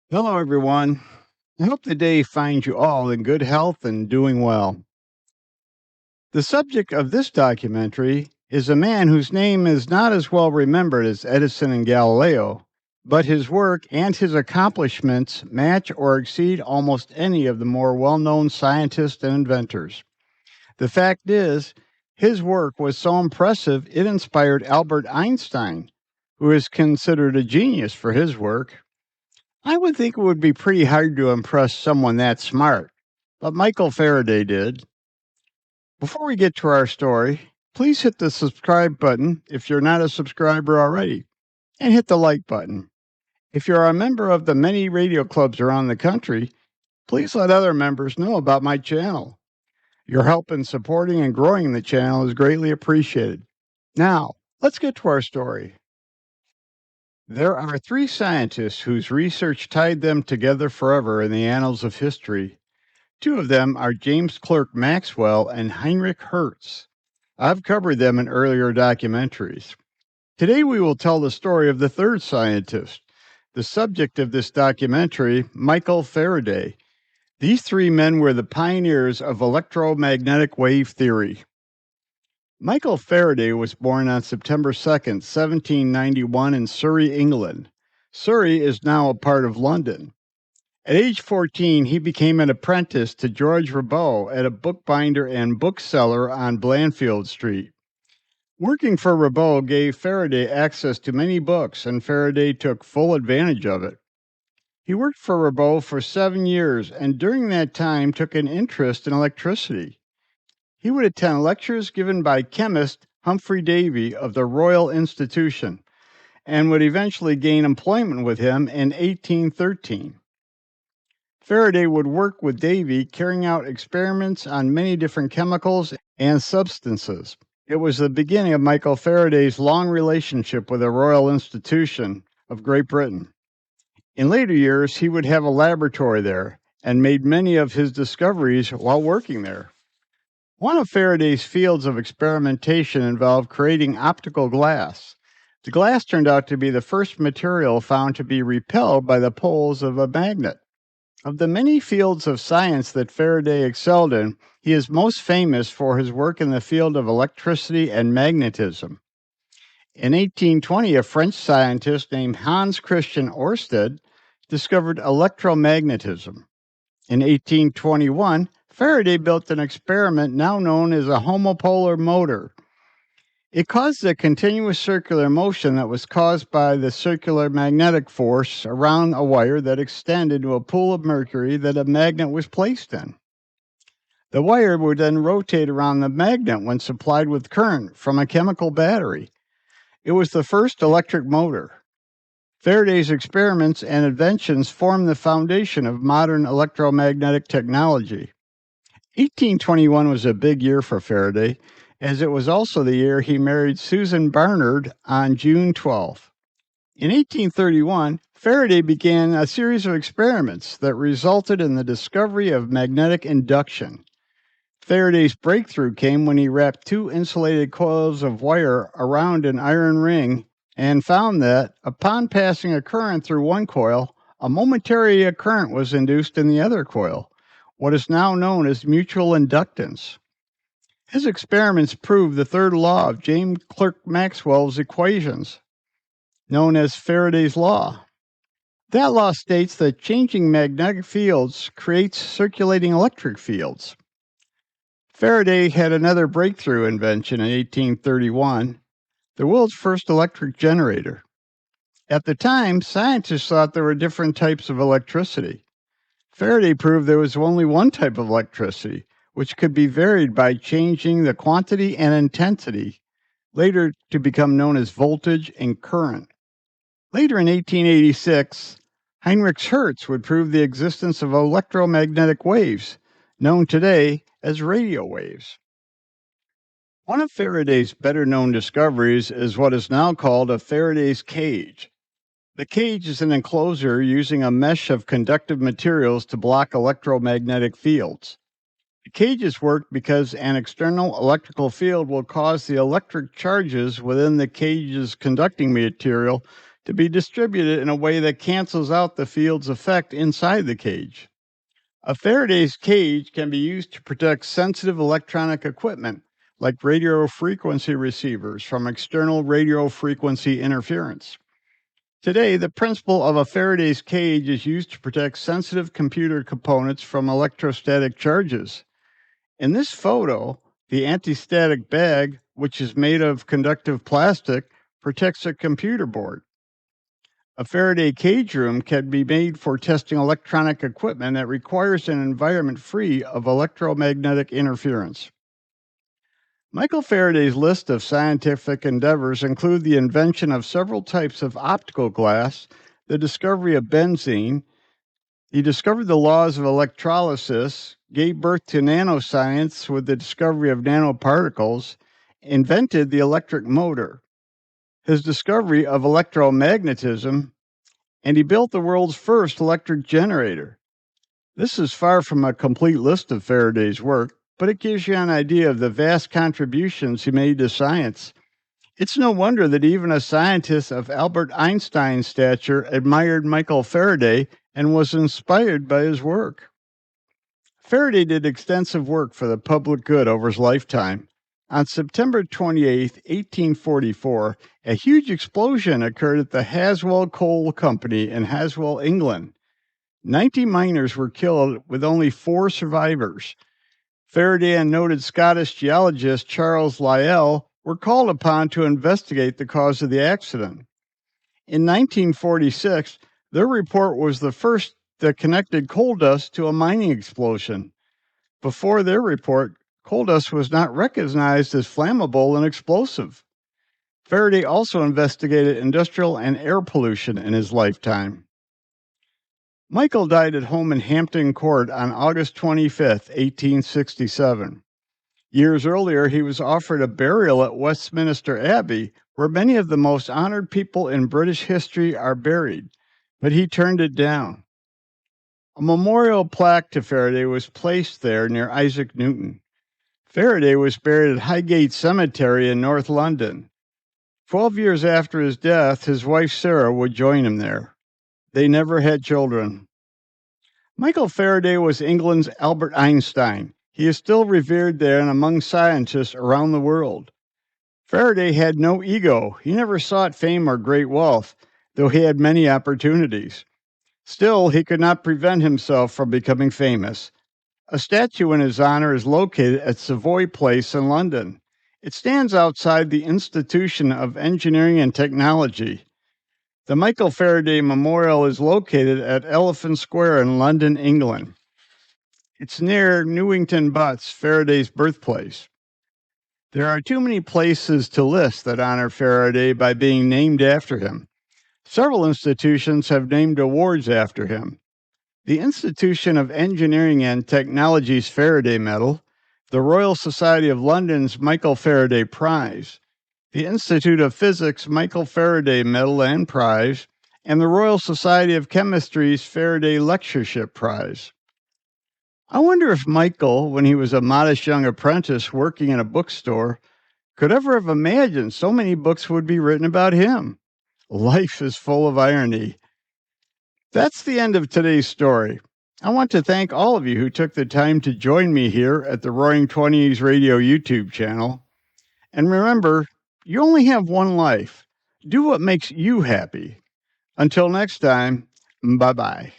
Hello, everyone. I hope the day finds you all in good health and doing well. The subject of this documentary is a man whose name is not as well remembered as Edison and Galileo, but his work and his accomplishments match or exceed almost any of the more well known scientists and inventors. The fact is, his work was so impressive it inspired Albert Einstein, who is considered a genius for his work. I would think it would be pretty hard to impress someone that smart, but Michael Faraday did. Before we get to our story, please hit the subscribe button if you're not a subscriber already, and hit the like button. If you're a member of the many radio clubs around the country, please let other members know about my channel. Your help in supporting and growing the channel is greatly appreciated. Now, let's get to our story. There are three scientists whose research tied them together forever in the annals of history. Two of them are James Clerk Maxwell and Heinrich Hertz. I've covered them in earlier documentaries. Today we will tell the story of the third scientist, the subject of this documentary, Michael Faraday. These three men were the pioneers of electromagnetic wave theory. Michael Faraday was born on September 2nd, 1791 in Surrey, England. Surrey is now a part of London. At age 14, he became an apprentice to George Ribot at a bookbinder and bookseller on Blandfield Street. Working for Ribot gave Faraday access to many books, and Faraday took full advantage of it. He worked for Ribot for 7 years, and during that time took an interest in electricity. He would attend lectures given by chemist Humphrey Davy of the Royal Institution, and would eventually gain employment with him in 1813. Faraday would work with Davy, carrying out experiments on many different chemicals and substances. It was the beginning of Michael Faraday's long relationship with the Royal Institution of Great Britain. In later years, he would have a laboratory there and made many of his discoveries while working there. One of Faraday's fields of experimentation involved creating optical glass. The glass turned out to be the first material found to be repelled by the poles of a magnet. Of the many fields of science that Faraday excelled in, he is most famous for his work in the field of electricity and magnetism. In 1820, a French scientist named Hans Christian Ørsted discovered electromagnetism. In 1821, Faraday built an experiment now known as a homopolar motor. It caused a continuous circular motion that was caused by the circular magnetic force around a wire that extended to a pool of mercury that a magnet was placed in. The wire would then rotate around the magnet when supplied with current from a chemical battery. It was the first electric motor. Faraday's experiments and inventions formed the foundation of modern electromagnetic technology. 1821 was a big year for Faraday, as it was also the year he married Susan Barnard on June 12th. In 1831, Faraday began a series of experiments that resulted in the discovery of magnetic induction. Faraday's breakthrough came when he wrapped two insulated coils of wire around an iron ring and found that, upon passing a current through one coil, a momentary current was induced in the other coil, what is now known as mutual inductance. His experiments proved the third law of James Clerk Maxwell's equations, known as Faraday's law. That law states that changing magnetic fields creates circulating electric fields. Faraday had another breakthrough invention in 1831, the world's first electric generator. At the time, scientists thought there were different types of electricity. Faraday proved there was only one type of electricity, which could be varied by changing the quantity and intensity, later to become known as voltage and current. Later in 1886, Heinrich Hertz would prove the existence of electromagnetic waves, known today as radio waves. One of Faraday's better-known discoveries is what is now called a Faraday's cage. The cage is an enclosure using a mesh of conductive materials to block electromagnetic fields. The cages work because an external electrical field will cause the electric charges within the cage's conducting material to be distributed in a way that cancels out the field's effect inside the cage. A Faraday's cage can be used to protect sensitive electronic equipment like radio frequency receivers from external radio frequency interference. Today, the principle of a Faraday's cage is used to protect sensitive computer components from electrostatic charges. In this photo, the anti-static bag, which is made of conductive plastic, protects a computer board. A Faraday cage room can be made for testing electronic equipment that requires an environment free of electromagnetic interference. Michael Faraday's list of scientific endeavors include the invention of several types of optical glass, the discovery of benzene. He discovered the laws of electrolysis, gave birth to nanoscience with the discovery of nanoparticles, invented the electric motor. His discovery of electromagnetism, and he built the world's first electric generator. This is far from a complete list of Faraday's work, but it gives you an idea of the vast contributions he made to science. It's no wonder that even a scientist of Albert Einstein's stature admired Michael Faraday and was inspired by his work. Faraday did extensive work for the public good over his lifetime. On September 28, 1844, a huge explosion occurred at the Haswell Coal Company in Haswell, England. 90 miners were killed, with only 4 survivors. Faraday and noted Scottish geologist Charles Lyell were called upon to investigate the cause of the accident. In 1946, their report was the first that connected coal dust to a mining explosion. Before their report, coal dust was not recognized as flammable and explosive. Faraday also investigated industrial and air pollution in his lifetime. Michael died at home in Hampton Court on August 25, 1867. Years earlier, he was offered a burial at Westminster Abbey, where many of the most honored people in British history are buried, but he turned it down. A memorial plaque to Faraday was placed there near Isaac Newton. Faraday was buried at Highgate Cemetery in North London. 12 years after his death, his wife Sarah would join him there. They never had children. Michael Faraday was England's Albert Einstein. He is still revered there and among scientists around the world. Faraday had no ego. He never sought fame or great wealth, though he had many opportunities. Still, he could not prevent himself from becoming famous. A statue in his honor is located at Savoy Place in London. It stands outside the Institution of Engineering and Technology. The Michael Faraday Memorial is located at Elephant Square in London, England. It's near Newington Butts, Faraday's birthplace. There are too many places to list that honor Faraday by being named after him. Several institutions have named awards after him. The Institution of Engineering and Technology's Faraday Medal, the Royal Society of London's Michael Faraday Prize, the Institute of Physics Michael Faraday Medal and Prize, and the Royal Society of Chemistry's Faraday Lectureship Prize. I wonder if Michael, when he was a modest young apprentice working in a bookstore, could ever have imagined so many books would be written about him. Life is full of irony. That's the end of today's story. I want to thank all of you who took the time to join me here at the Roaring Twenties Radio YouTube channel. And remember, you only have one life. Do what makes you happy. Until next time, bye-bye.